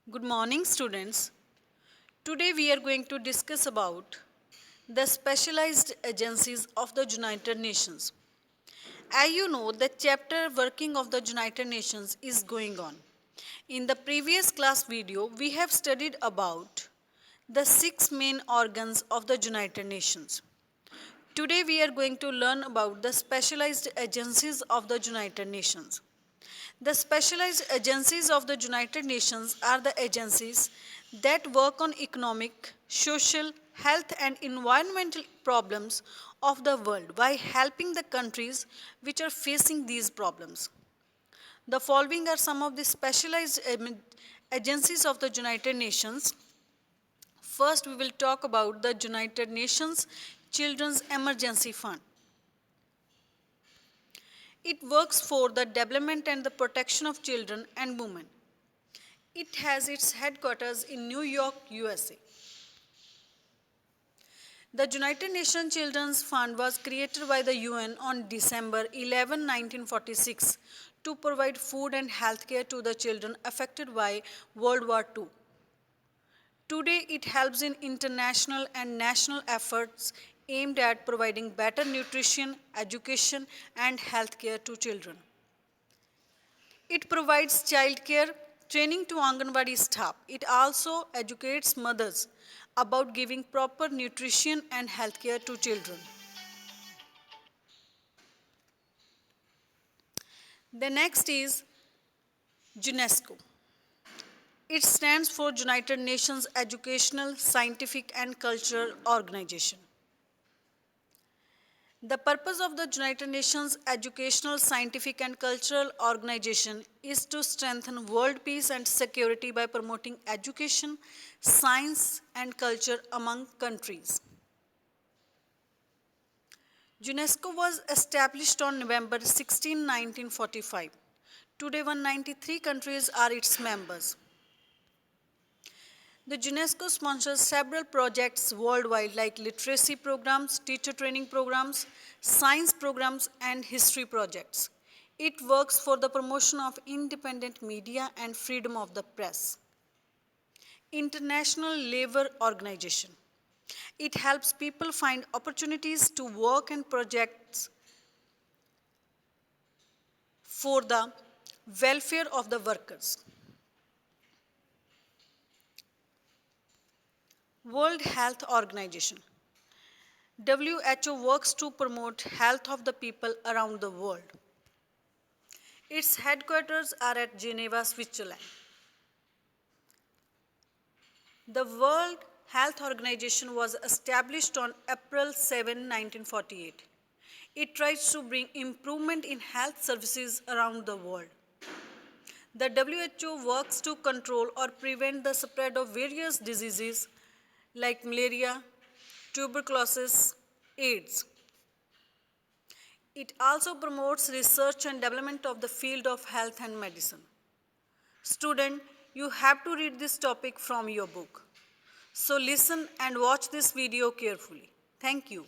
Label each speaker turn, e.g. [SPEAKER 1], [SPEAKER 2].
[SPEAKER 1] Good morning, students. Today we are going to discuss about the specialized agencies of the United Nations. As you know, the chapter working of the United Nations is going on. In the previous class video, we have studied about the 6 main organs of the United Nations. Today we are going to learn about the specialized agencies of the United Nations. The specialized agencies of the United Nations are the agencies that work on economic, social, health and environmental problems of the world by helping the countries which are facing these problems. The following are some of the specialized agencies of the United Nations. First, we will talk about the United Nations Children's Emergency Fund. It works for the development and the protection of children and women. It has its headquarters in New York, USA. The United Nations Children's Fund was created by the UN on December 11, 1946 to provide food and health care to the children affected by World War II. Today, it helps in international and national efforts aimed at providing better nutrition, education, and health care to children. It provides childcare training to Anganwadi staff. It also educates mothers about giving proper nutrition and health care to children. The next is UNESCO. It stands for United Nations Educational, Scientific and Cultural Organization. The purpose of the United Nations Educational, Scientific and Cultural Organization is to strengthen world peace and security by promoting education, science and culture among countries. UNESCO was established on November 16, 1945. Today, 193 countries are its members. The UNESCO sponsors several projects worldwide like literacy programs, teacher training programs, science programs, and history projects. It works for the promotion of independent media and freedom of the press. International Labour Organization. It helps people find opportunities to work and projects for the welfare of the workers. World Health Organization. WHO works to promote health of the people around the world. Its headquarters are at Geneva, Switzerland. The World Health Organization was established on April 7, 1948. It tries to bring improvement in health services around the world. The WHO works to control or prevent the spread of various diseases like malaria, tuberculosis, AIDS. It also promotes research and development of the field of health and medicine. Student, you have to read this topic from your book. So listen and watch this video carefully. Thank you.